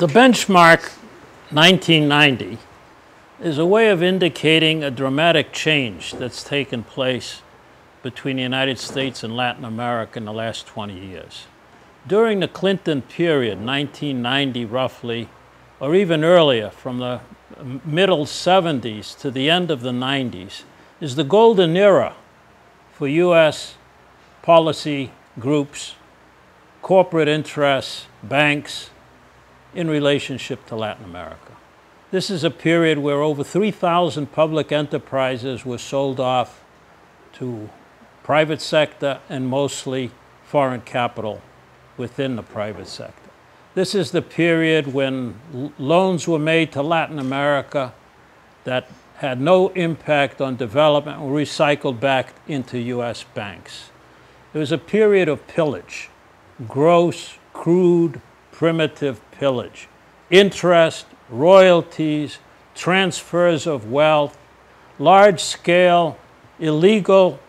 The benchmark 1990 is a way of indicating a dramatic change that's taken place between the United States and Latin America in the last 20 years. During the Clinton period, 1990 roughly, or even earlier, from the middle 70s to the end of the 90s, is the golden era for U.S. policy groups, corporate interests, banks, in relationship to Latin America. This is a period where over 3,000 public enterprises were sold off to private sector and mostly foreign capital within the private sector. This is the period when loans were made to Latin America that had no impact on development and were recycled back into U.S. banks. It was a period of pillage, gross, crude, primitive pillage, interest, royalties, transfers of wealth, large-scale illegal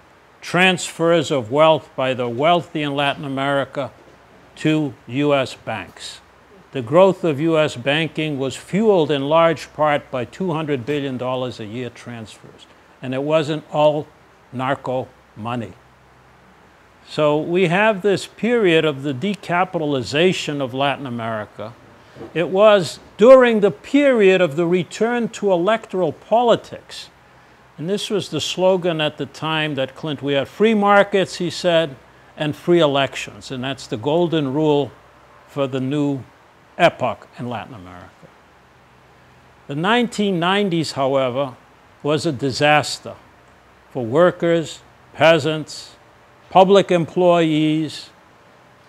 transfers of wealth by the wealthy in Latin America to U.S. banks. The growth of U.S. banking was fueled in large part by $200 billion a year transfers, and it wasn't all narco money. So we have this period of the decapitalization of Latin America. It was during the period of the return to electoral politics. And this was the slogan at the time that Clinton, we had free markets, he said, and free elections. And that's the golden rule for the new epoch in Latin America. The 1990s, however, was a disaster for workers, peasants, public employees,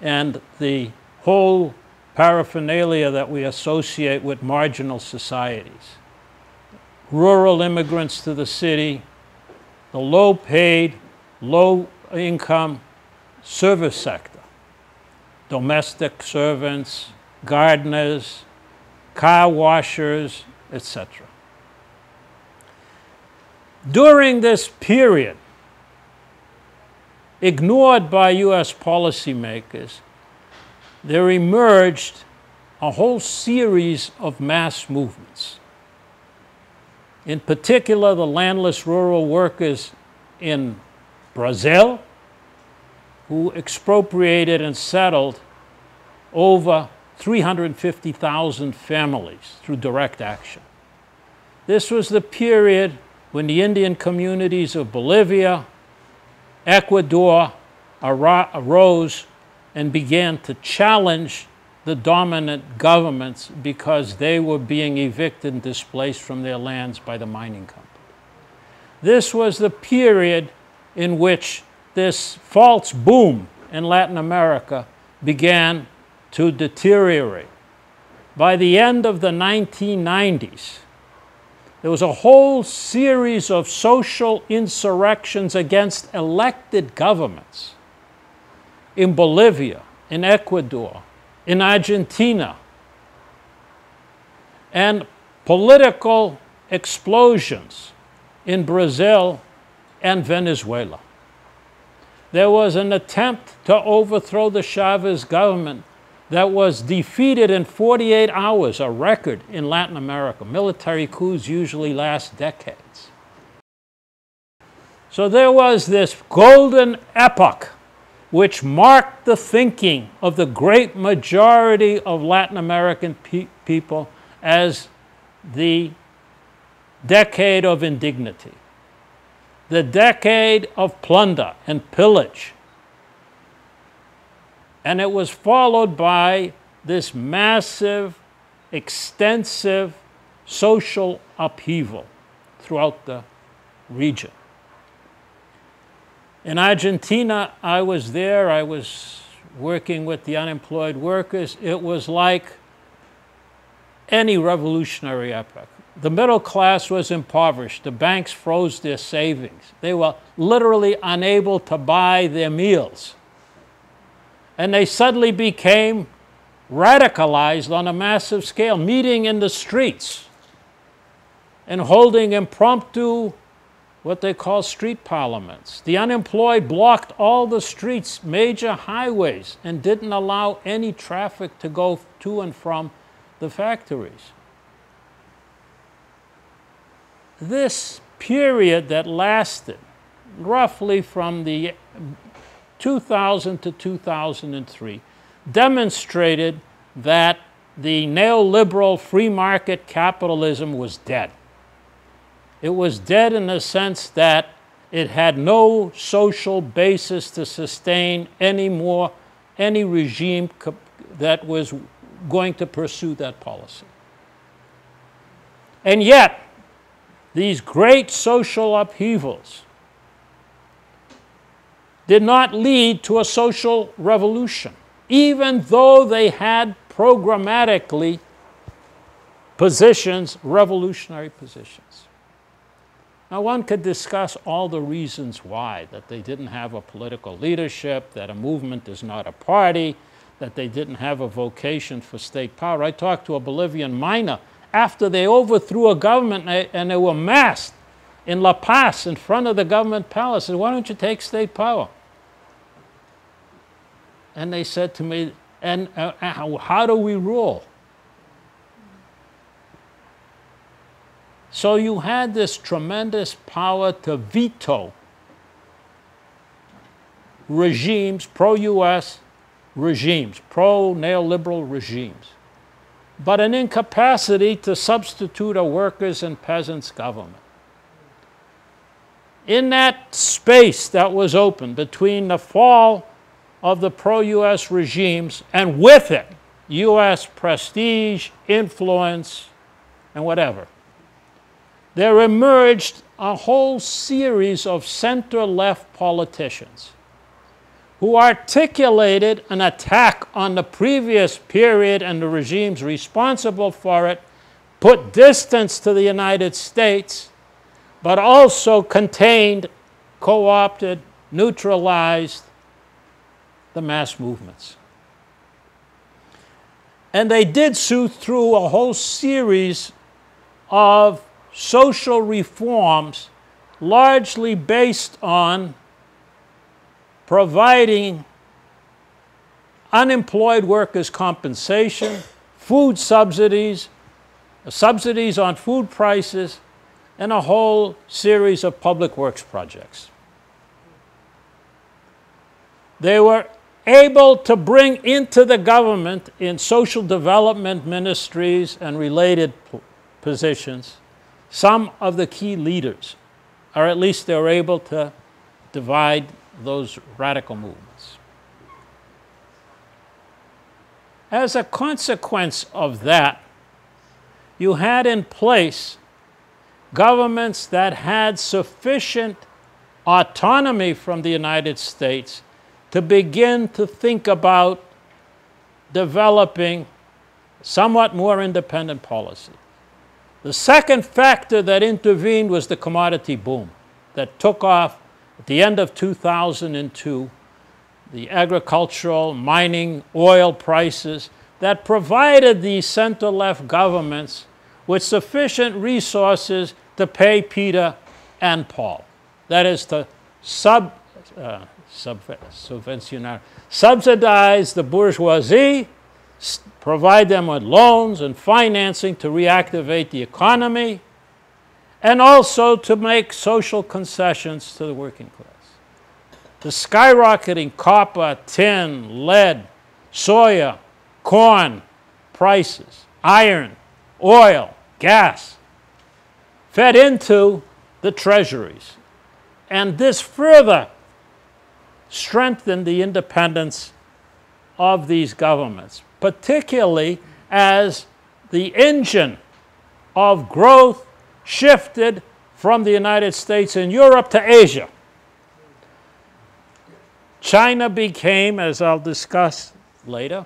and the whole paraphernalia that we associate with marginal societies. Rural immigrants to the city, the low-paid, low-income service sector, domestic servants, gardeners, car washers, etc. During this period, ignored by U.S. policymakers, there emerged a whole series of mass movements. In particular, the landless rural workers in Brazil, who expropriated and settled over 350,000 families through direct action. This was the period when the Indian communities of Bolivia, Ecuador arose and began to challenge the dominant governments because they were being evicted and displaced from their lands by the mining company. This was the period in which this false boom in Latin America began to deteriorate. By the end of the 1990s, there was a whole series of social insurrections against elected governments in Bolivia, in Ecuador, in Argentina, and political explosions in Brazil and Venezuela. There was an attempt to overthrow the Chavez government that was defeated in 48 hours, a record in Latin America. Military coups usually last decades. So there was this golden epoch which marked the thinking of the great majority of Latin American people as the decade of indignity, the decade of plunder and pillage. And it was followed by this massive, extensive social upheaval throughout the region. In Argentina, I was there. I was working with the unemployed workers. It was like any revolutionary epoch. The middle class was impoverished. The banks froze their savings. They were literally unable to buy their meals. And they suddenly became radicalized on a massive scale, meeting in the streets and holding impromptu, what they call street parliaments. The unemployed blocked all the streets, major highways, and didn't allow any traffic to go to and from the factories. This period that lasted roughly from the 2000 to 2003 demonstrated that the neoliberal free market capitalism was dead. It was dead in the sense that it had no social basis to sustain any regime that was going to pursue that policy. And yet, these great social upheavals did not lead to a social revolution, even though they had programmatically positions, revolutionary positions. Now, one could discuss all the reasons why, that they didn't have a political leadership, that a movement is not a party, that they didn't have a vocation for state power. I talked to a Bolivian miner after they overthrew a government and they were massed in La Paz in front of the government palace. I said, why don't you take state power? And they said to me, and how do we rule? So you had this tremendous power to veto regimes, pro-US regimes, pro-neoliberal regimes, but an incapacity to substitute a workers' and peasants' government. In that space that was open between the fall of the pro-US regimes and with it, US prestige, influence, and whatever, there emerged a whole series of center-left politicians who articulated an attack on the previous period and the regimes responsible for it, put distance to the United States, but also contained, co-opted, neutralized the mass movements. And they did so through a whole series of social reforms largely based on providing unemployed workers compensation, food subsidies, subsidies on food prices, and a whole series of public works projects. They were able to bring into the government in social development ministries and related positions some of the key leaders, or at least they were able to divide those radical movements. As a consequence of that, you had in place governments that had sufficient autonomy from the United States to begin to think about developing somewhat more independent policy. The second factor that intervened was the commodity boom that took off at the end of 2002, the agricultural, mining, oil prices that provided these center-left governments with sufficient resources to pay Peter and Paul. That is to subsidize the bourgeoisie, provide them with loans and financing to reactivate the economy, and also to make social concessions to the working class. The skyrocketing copper, tin, lead, soya, corn prices, iron, oil, gas, fed into the treasuries. And this further strengthened the independence of these governments, particularly as the engine of growth shifted from the United States and Europe to Asia. China became, as I'll discuss later,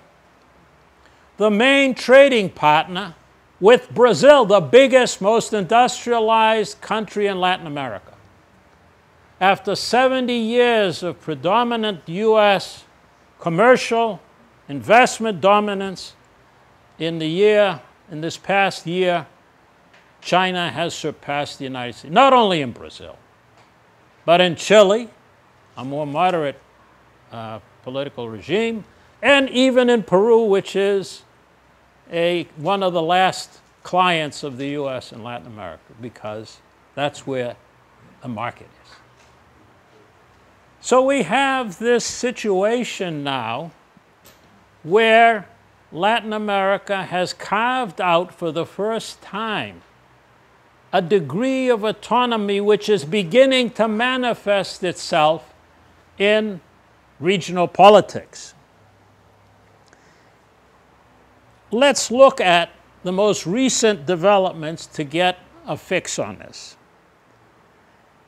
the main trading partner with Brazil, the biggest, most industrialized country in Latin America. After 70 years of predominant U.S. commercial investment dominance, in this past year, China has surpassed the United States, not only in Brazil, but in Chile, a more moderate political regime, and even in Peru, which is one of the last clients of the U.S. in Latin America, because that's where the market is. So we have this situation now where Latin America has carved out for the first time a degree of autonomy which is beginning to manifest itself in regional politics. Let's look at the most recent developments to get a fix on this.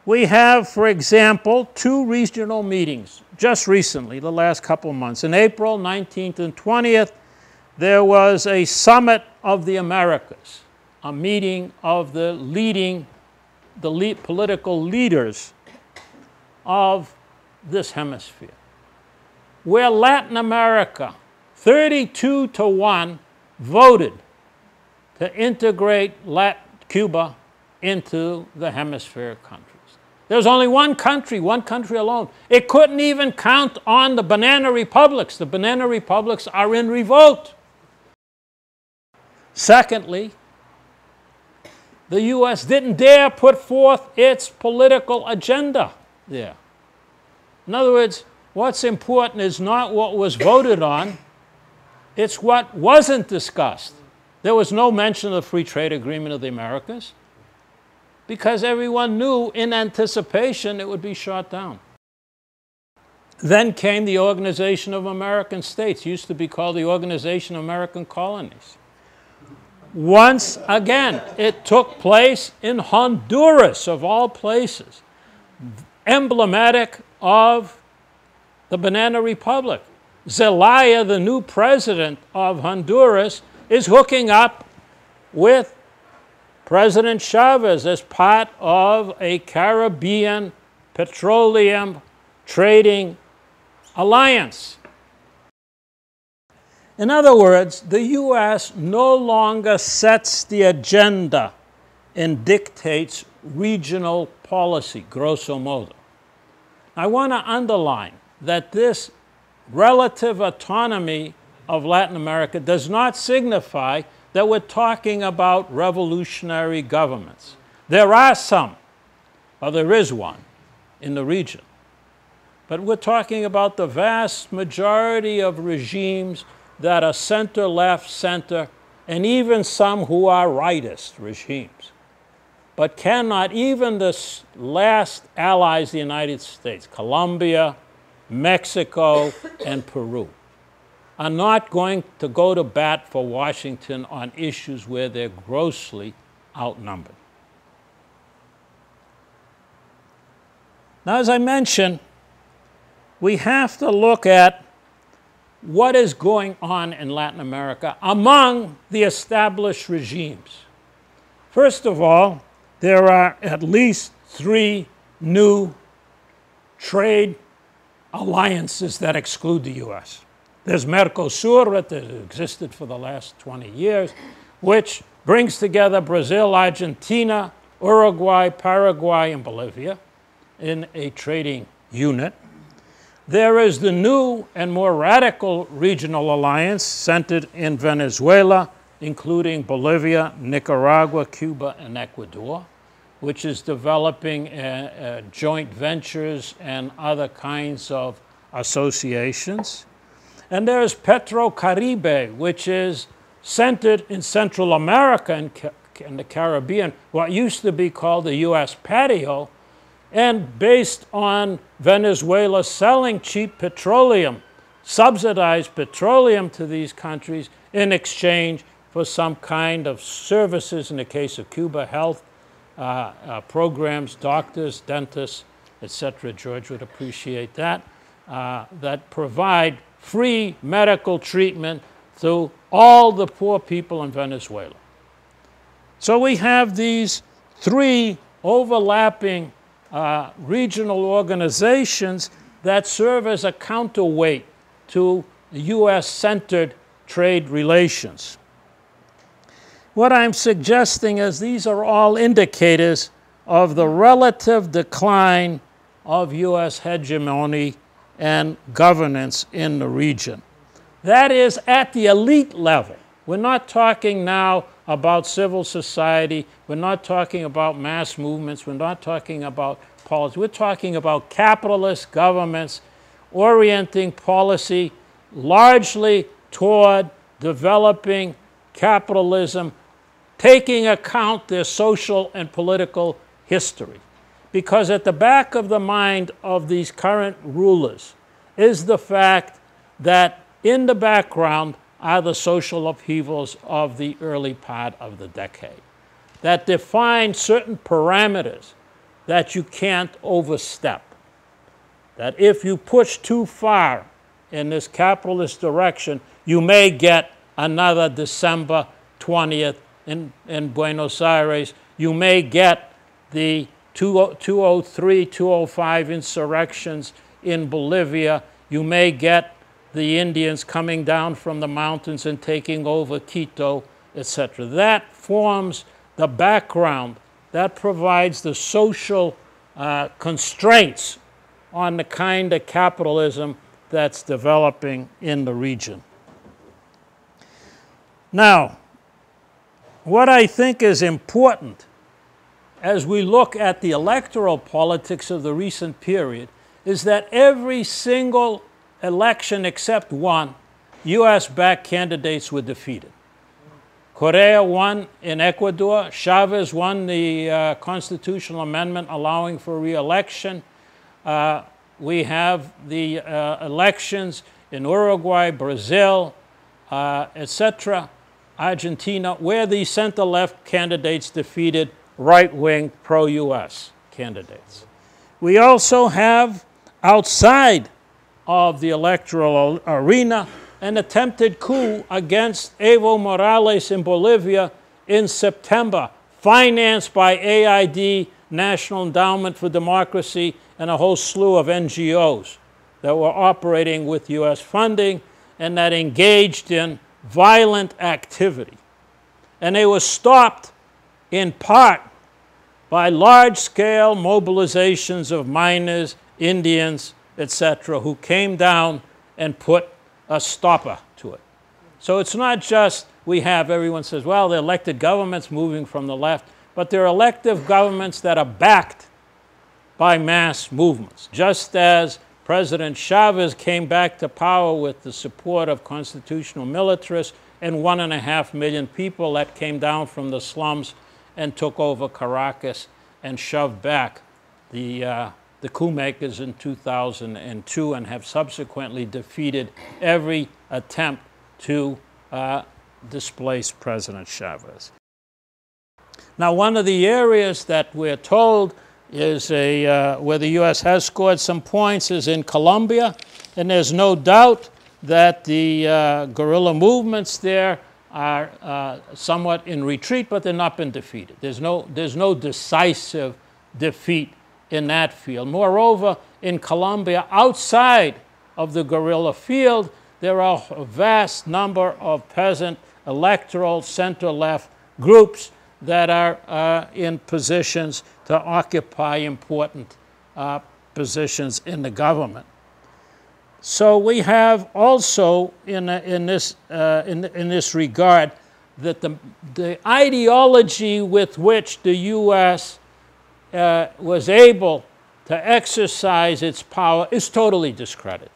We have, for example, 2 regional meetings just recently, the last couple of months. In April 19th and 20th, there was a summit of the Americas, a meeting of the political leaders of this hemisphere, where Latin America, 32-1, voted to integrate Cuba into the hemispheric countries. There's only one country alone. It couldn't even count on the banana republics. The banana republics are in revolt. Secondly, the U.S. didn't dare put forth its political agenda there. In other words, what's important is not what was voted on, it's what wasn't discussed. There was no mention of the Free Trade Agreement of the Americas, because everyone knew in anticipation it would be shot down. Then came the Organization of American States, used to be called the Organization of American Colonies. Once again, it took place in Honduras, of all places, emblematic of the Banana Republic. Zelaya, the new president of Honduras, is hooking up with President Chavez as part of a Caribbean petroleum trading alliance. In other words, the U.S. no longer sets the agenda and dictates regional policy, grosso modo. I want to underline that this relative autonomy of Latin America does not signify that we're talking about revolutionary governments. There are some, or there is one, in the region. But we're talking about the vast majority of regimes that are center, left, center, and even some who are rightist regimes. But cannot, even the last allies of the United States, Colombia, Mexico, and Peru, are not going to go to bat for Washington on issues where they're grossly outnumbered. Now, as I mentioned, we have to look at what is going on in Latin America among the established regimes. First of all, there are at least 3 new trade alliances that exclude the U.S. There's Mercosur, that has existed for the last 20 years, which brings together Brazil, Argentina, Uruguay, Paraguay, and Bolivia in a trading unit. There is the new and more radical regional alliance centered in Venezuela, including Bolivia, Nicaragua, Cuba, and Ecuador, which is developing joint ventures and other kinds of associations. And there's Petro-Caribe, which is centered in Central America and the Caribbean, what used to be called the U.S. patio, and based on Venezuela selling cheap petroleum, subsidized petroleum to these countries in exchange for some kind of services, in the case of Cuba, health programs, doctors, dentists, etc. George would appreciate that, that provide free medical treatment to all the poor people in Venezuela. So we have these three overlapping regional organizations that serve as a counterweight to US-centered trade relations. What I'm suggesting is these are all indicators of the relative decline of US hegemony and governance in the region. That is at the elite level. We're not talking now about civil society. We're not talking about mass movements. We're not talking about policy. We're talking about capitalist governments orienting policy largely toward developing capitalism, taking account their social and political history. Because at the back of the mind of these current rulers is the fact that in the background are the social upheavals of the early part of the decade that define certain parameters that you can't overstep. That if you push too far in this capitalist direction, you may get another December 20th in Buenos Aires. You may get the 203, 205 insurrections in Bolivia. You may get the Indians coming down from the mountains and taking over Quito, etc. That forms the background. That provides the social constraints on the kind of capitalism that's developing in the region. Now, what I think is important as we look at the electoral politics of the recent period is that every single election except one, US-backed candidates were defeated. Correa won in Ecuador. Chavez won the constitutional amendment allowing for re-election. We have the elections in Uruguay, Brazil, etc., Argentina, where the center-left candidates defeated right-wing pro-US candidates. We also have, outside of the electoral arena, an attempted coup against Evo Morales in Bolivia in September, financed by AID, National Endowment for Democracy, and a whole slew of NGOs that were operating with US funding and that engaged in violent activity. And they were stopped in part by large-scale mobilizations of miners, Indians, etc., who came down and put a stopper to it. So it's not just we have, everyone says, well, the elected governments moving from the left, but they're elective governments that are backed by mass movements. Just as President Chavez came back to power with the support of constitutional militarists and 1.5 million people that came down from the slums and took over Caracas and shoved back the coup makers in 2002 and have subsequently defeated every attempt to displace President Chavez. Now, one of the areas that we're told is where the U.S. has scored some points is in Colombia, and there's no doubt that the guerrilla movements there are somewhat in retreat, but they've not been defeated. There's no decisive defeat in that field. Moreover, in Colombia, outside of the guerrilla field, there are a vast number of peasant electoral center-left groups that are in positions to occupy important positions in the government. So we have also in this regard that the ideology with which the U.S. Was able to exercise its power is totally discredited.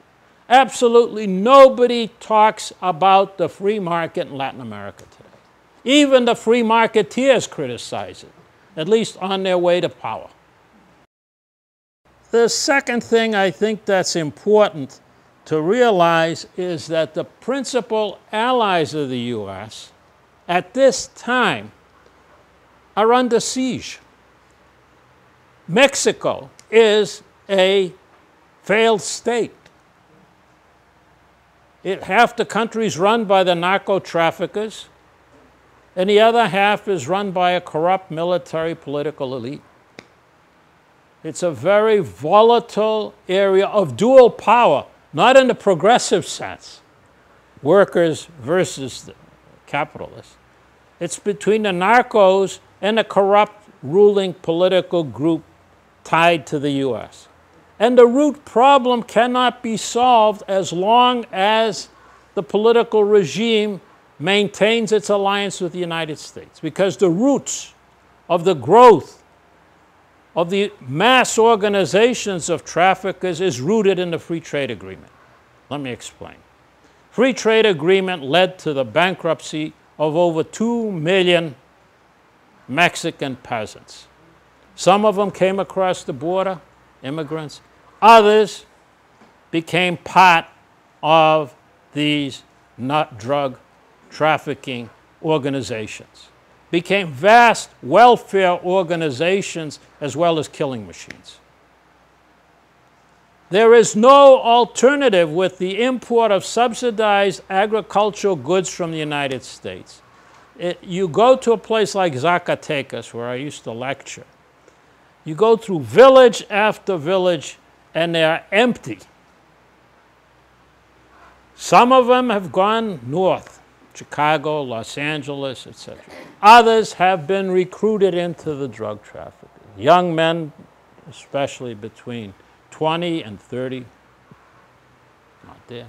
Absolutely nobody talks about the free market in Latin America today. Even the free marketeers criticize it, at least on their way to power. The second thing I think that's important to realize is that the principal allies of the U.S. at this time are under siege. Mexico is a failed state. Half the country is run by the narco traffickers. and the other half is run by a corrupt military political elite. It's a very volatile area of dual power, not in the progressive sense, workers versus the capitalists. It's between the narcos and the corrupt ruling political group tied to the U.S. And the root problem cannot be solved as long as the political regime maintains its alliance with the United States, because the roots of the growth of the mass organizations of traffickers is rooted in the free trade agreement. Let me explain. Free trade agreement led to the bankruptcy of over 2 million Mexican peasants. Some of them came across the border, immigrants. Others became part of these drug trafficking organizations, became vast welfare organizations as well as killing machines. There is no alternative with the import of subsidized agricultural goods from the United States. You go to a place like Zacatecas, where I used to lecture. You go through village after village, and they are empty. Some of them have gone north, Chicago, Los Angeles, etc. Others have been recruited into the drug trafficking. Young men, especially between 20 and 30, not there.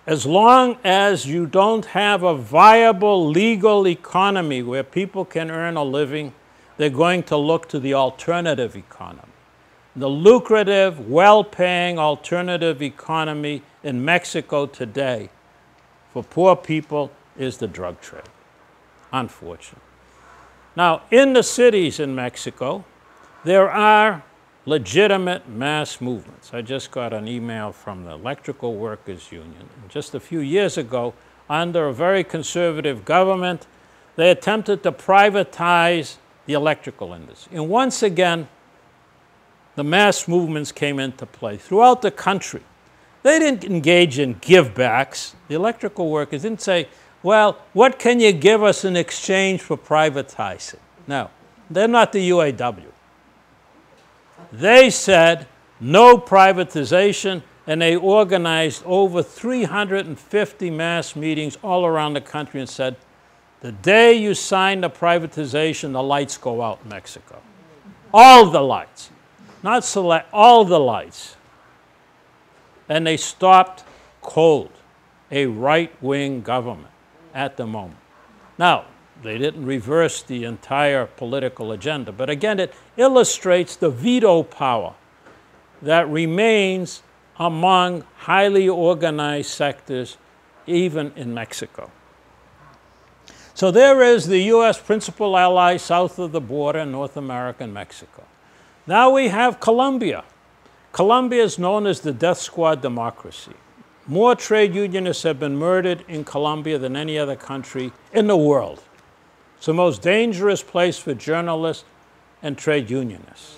As long as you don't have a viable legal economy where people can earn a living, they're going to look to the alternative economy. The lucrative, well-paying alternative economy in Mexico today for poor people is the drug trade, unfortunately. Now, in the cities in Mexico, there are legitimate mass movements. I just got an email from the Electrical Workers Union. Just a few years ago, under a very conservative government, they attempted to privatize the electrical industry. And once again, the mass movements came into play throughout the country. They didn't engage in give-backs. The electrical workers didn't say, well, what can you give us in exchange for privatizing? No, they're not the UAW. They said no privatization, and they organized over 350 mass meetings all around the country and said, the day you sign the privatization, the lights go out in Mexico. All the lights. Not select, all the lights. And they stopped cold, a right-wing government at the moment. Now, they didn't reverse the entire political agenda, but again, it illustrates the veto power that remains among highly organized sectors, even in Mexico. So there is the U.S. principal ally south of the border, North America and Mexico. Now we have Colombia. Colombia is known as the death squad democracy. More trade unionists have been murdered in Colombia than any other country in the world. It's the most dangerous place for journalists and trade unionists.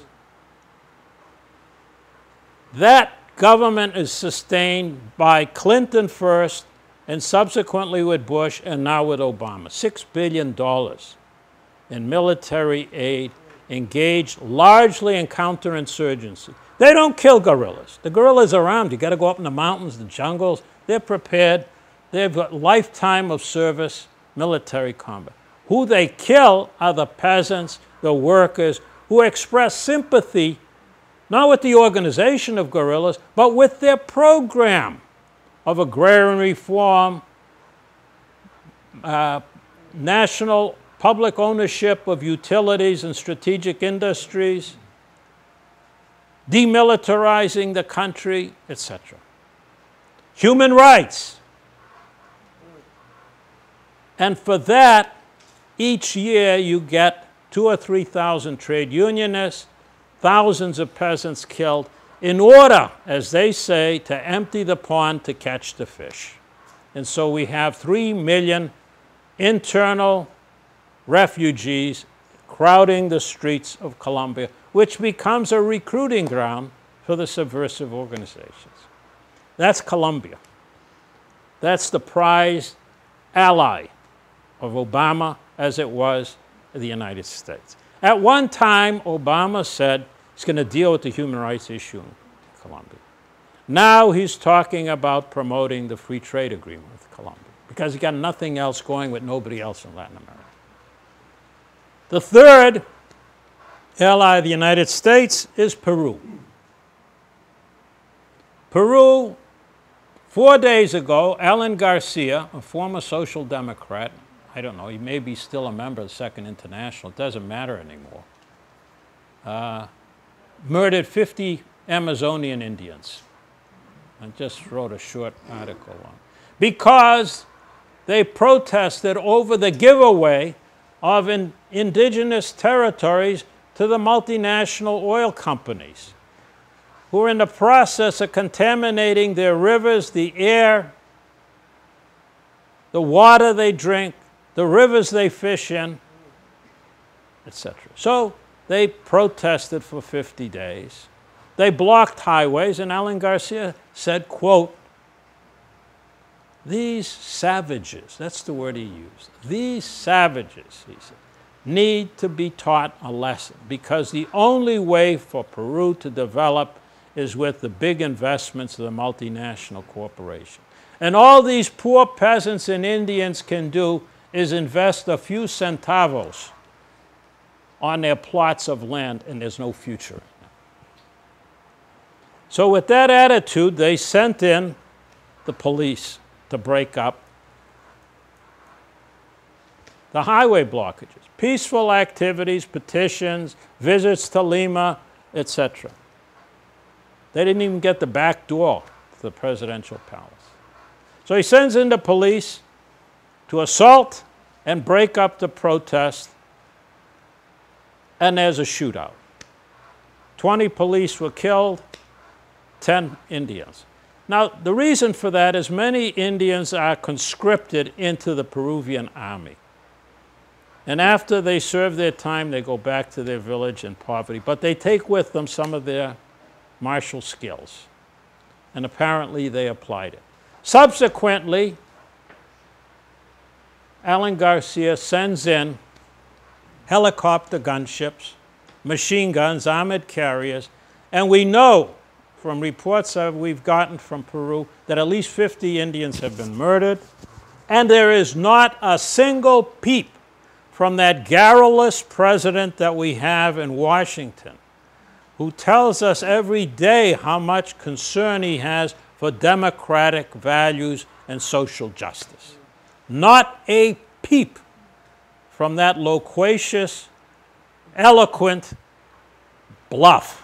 That government is sustained by Clinton first, and subsequently with Bush, and now with Obama. $6 billion in military aid engaged largely in counterinsurgency. They don't kill guerrillas. The guerrillas are armed. You got to go up in the mountains, the jungles. They're prepared. They've got lifetime of service, military combat. Who they kill are the peasants, the workers, who express sympathy, not with the organization of guerrillas, but with their program of agrarian reform, national public ownership of utilities and strategic industries, demilitarizing the country, etc. Human rights. And for that, each year you get 2,000 or 3,000 trade unionists, thousands of peasants killed, in order, as they say, to empty the pond to catch the fish. And so we have 3 million internal refugees crowding the streets of Colombia, which becomes a recruiting ground for the subversive organizations. That's Colombia. That's the prized ally of Obama as it was in the United States. At one time, Obama said he's going to deal with the human rights issue in Colombia. Now he's talking about promoting the free trade agreement with Colombia because he got nothing else going with nobody else in Latin America. The third ally of the United States is Peru. Peru, 4 days ago, Alan Garcia, a former social democrat, I don't know, he may be still a member of the Second International, it doesn't matter anymore, murdered 50 Amazonian Indians. I just wrote a short article on it. Because they protested over the giveaway of indigenous territories to the multinational oil companies, who are in the process of contaminating their rivers, the air, the water they drink, the rivers they fish in, etc. So they protested for 50 days. They blocked highways, and Alan Garcia said, quote, "These savages," that's the word he used, "these savages," he said, "need to be taught a lesson because the only way for Peru to develop is with the big investments of the multinational corporation. And all these poor peasants and Indians can do is invest a few centavos on their plots of land, and there's no future." So with that attitude, they sent in the police to break up the highway blockages, peaceful activities, petitions, visits to Lima, etc. They didn't even get the back door to the presidential palace. So he sends in the police to assault and break up the protest, and there's a shootout. 20 police were killed, 10 Indians. Now, the reason for that is many Indians are conscripted into the Peruvian army. And after they serve their time, they go back to their village in poverty. But they take with them some of their martial skills. And apparently they applied it. Subsequently, Alan Garcia sends in helicopter gunships, machine guns, armored carriers, and we know from reports that we've gotten from Peru that at least 50 Indians have been murdered, and there is not a single peep from that garrulous president that we have in Washington, who tells us every day how much concern he has for democratic values and social justice. Not a peep from that loquacious, eloquent bluff.